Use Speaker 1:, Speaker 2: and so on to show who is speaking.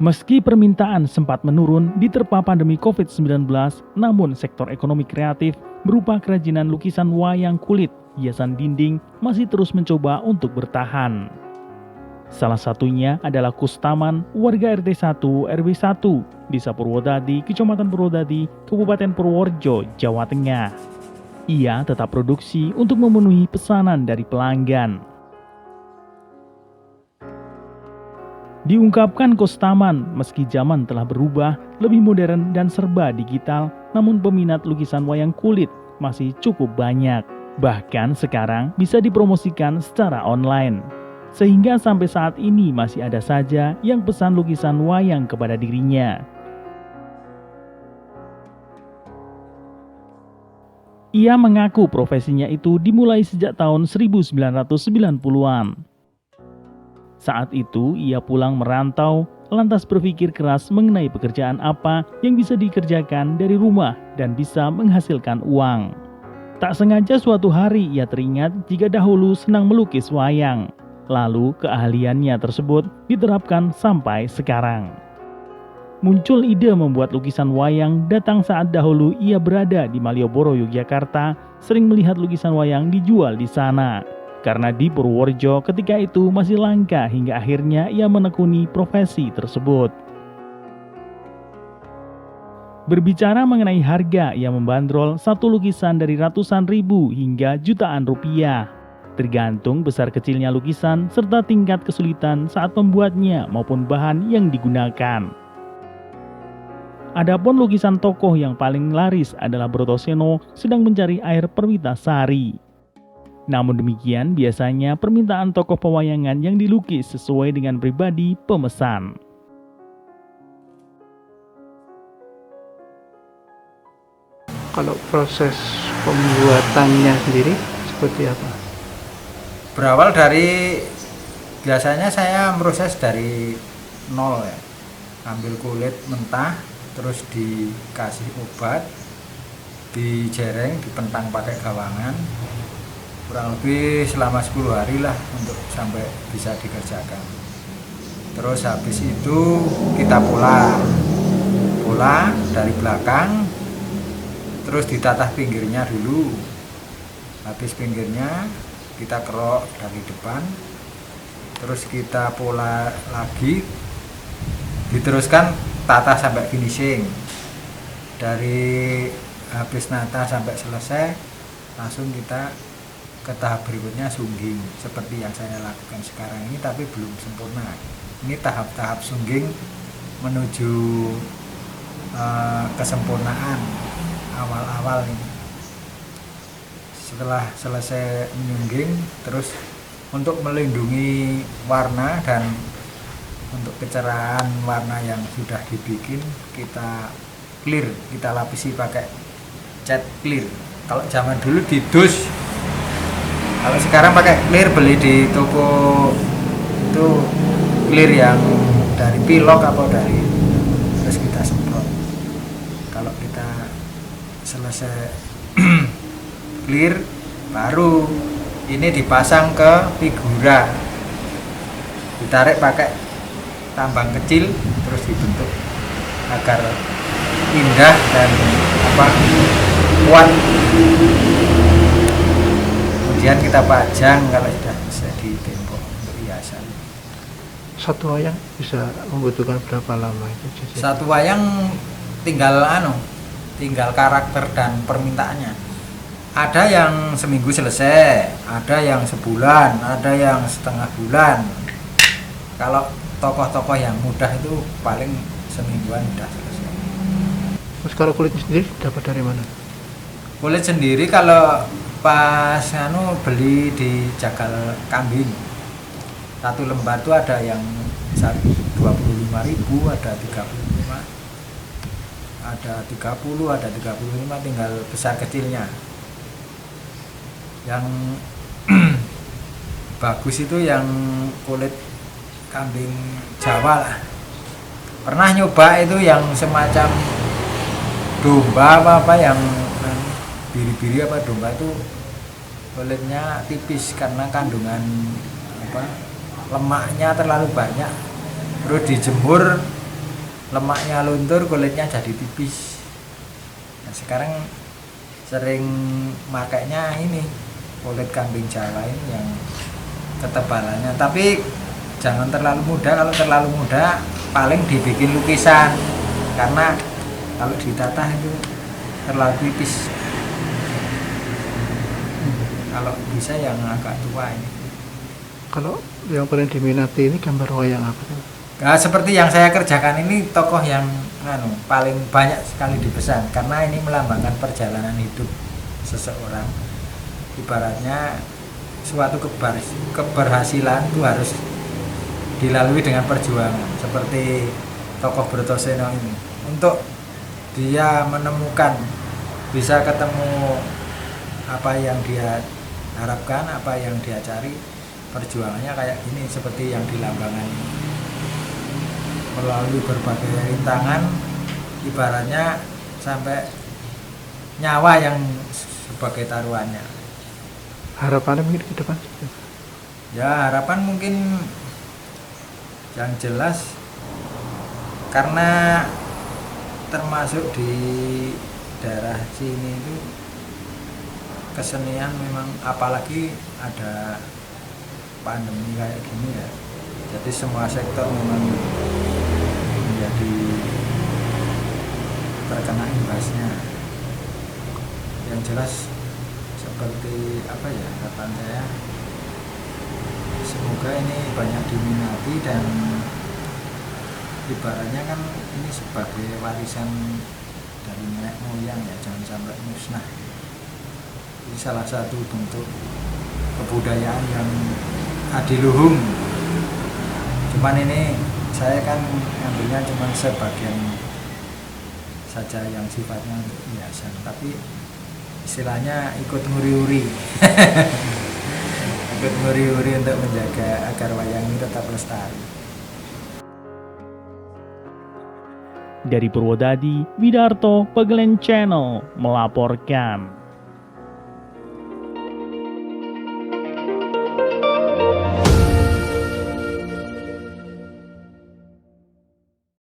Speaker 1: Meski permintaan sempat menurun diterpa pandemi COVID-19, namun sektor ekonomi kreatif berupa kerajinan lukisan wayang kulit, hiasan dinding masih terus mencoba untuk bertahan. Salah satunya adalah Kustaman, warga RT 1 RW 1, Desa Purwodadi, Kecamatan Purwodadi, Kabupaten Purworejo, Jawa Tengah. Ia tetap produksi untuk memenuhi pesanan dari pelanggan. Diungkapkan Kustaman, meski zaman telah berubah, lebih modern dan serba digital, namun peminat lukisan wayang kulit masih cukup banyak. Bahkan sekarang bisa dipromosikan secara online. Sehingga sampai saat ini masih ada saja yang pesan lukisan wayang kepada dirinya. Ia mengaku profesinya itu dimulai sejak tahun 1990-an. Saat itu ia pulang merantau, lantas berpikir keras mengenai pekerjaan apa yang bisa dikerjakan dari rumah dan bisa menghasilkan uang. Tak sengaja suatu hari ia teringat jika dahulu senang melukis wayang. Lalu keahliannya tersebut diterapkan sampai sekarang. Muncul ide membuat lukisan wayang datang saat dahulu ia berada di Malioboro, Yogyakarta, sering melihat lukisan wayang dijual di sana. Karena di Purworejo ketika itu masih langka hingga akhirnya ia menekuni profesi tersebut. Berbicara mengenai harga, ia membandrol satu lukisan dari ratusan ribu hingga jutaan rupiah. Tergantung besar kecilnya lukisan serta tingkat kesulitan saat membuatnya maupun bahan yang digunakan. Adapun lukisan tokoh yang paling laris adalah Brotoseno sedang mencari air Perwitasari. Namun demikian, biasanya permintaan tokoh pewayangan yang dilukis sesuai dengan pribadi pemesan.
Speaker 2: Kalau proses pembuatannya sendiri seperti apa?
Speaker 3: Berawal dari, biasanya saya proses dari nol ya. Ambil kulit mentah, terus dikasih obat, dijereng, dipentang pakai gawangan. Kurang lebih selama 10 hari lah untuk sampai bisa dikerjakan. Terus habis itu kita pola dari belakang, terus ditatah pinggirnya dulu. Habis pinggirnya kita kerok dari depan, terus kita pola lagi, diteruskan tata sampai finishing. Dari habis nata sampai selesai, langsung kita ke tahap berikutnya sungging seperti yang saya lakukan sekarang ini, tapi belum sempurna. Ini tahap-tahap sungging menuju kesempurnaan awal-awal ini. Setelah selesai menyungging, terus untuk melindungi warna dan untuk kecerahan warna yang sudah dibikin, kita clear, kita lapisi pakai cat clear. Kalau zaman dulu di dus, kalau sekarang pakai clear, beli di toko itu clear yang dari Pilok atau dari, terus kita semprot. Kalau kita selesai clear, baru ini dipasang ke figura, ditarik pakai tambang kecil, terus dibentuk agar indah dan kuat. Kemudian kita pajang kalau sudah bisa di tembok untuk hiasan.
Speaker 2: Satu wayang bisa membutuhkan berapa lama itu?
Speaker 3: Satu wayang tinggal karakter dan permintaannya. Ada yang seminggu selesai, ada yang sebulan, ada yang setengah bulan. Kalau tokoh-tokoh yang mudah itu paling semingguan sudah selesai.
Speaker 2: Terus kalau kulitnya sendiri dapat dari mana?
Speaker 3: Kulit sendiri kalau pas beli di jagal kambing, satu lembar itu ada yang 25.000, ada 35, ada 30, ada 35, tinggal besar kecilnya. Yang bagus itu yang kulit kambing Jawa lah. Pernah nyoba itu yang semacam domba apa yang biri-biri apa domba itu kulitnya tipis karena kandungan lemaknya terlalu banyak. Terus dijemur lemaknya luntur, kulitnya jadi tipis. Nah, sekarang sering makainya ini kulit kambing Jawa ini yang ketebalannya, tapi jangan terlalu muda. Kalau terlalu muda paling dibikin lukisan, karena kalau ditata itu terlalu tipis. Kalau bisa yang agak tua ini.
Speaker 2: Kalau yang paling diminati ini gambar wayang apa tuh?
Speaker 3: Nah, seperti yang saya kerjakan ini tokoh yang paling banyak sekali dipesan, karena ini melambangkan perjalanan hidup seseorang. Ibaratnya suatu keberhasilan itu harus dilalui dengan perjuangan, seperti tokoh Bratasena ini. Untuk dia menemukan, bisa ketemu apa yang dia harapkan, apa yang dia cari, perjuangannya kayak gini, seperti yang dilambangkan ini. Melalui berbagai rintangan, ibaratnya sampai nyawa yang sebagai taruhannya.
Speaker 2: Harapannya mungkin ke depan?
Speaker 3: Ya, harapan mungkin yang jelas, karena termasuk di daerah sini itu kesenian memang, apalagi ada pandemi kayak gini ya, jadi semua sektor memang menjadi terkena imbasnya. Yang jelas seperti apa ya, harapan saya, semoga ini banyak diminati, dan ibaratnya kan ini sebagai warisan dari nenek moyang ya, jangan sampai musnah. Ini salah satu bentuk kebudayaan yang adiluhung. Cuman ini saya kan ngambilnya cuma sebagian saja yang sifatnya untuk hiasan, tapi istilahnya ikut nguri-uri. Ikut nguri-uri untuk menjaga agar wayang ini tetap lestari.
Speaker 1: Dari Purwodadi, Widarto, Pagelaran Channel melaporkan.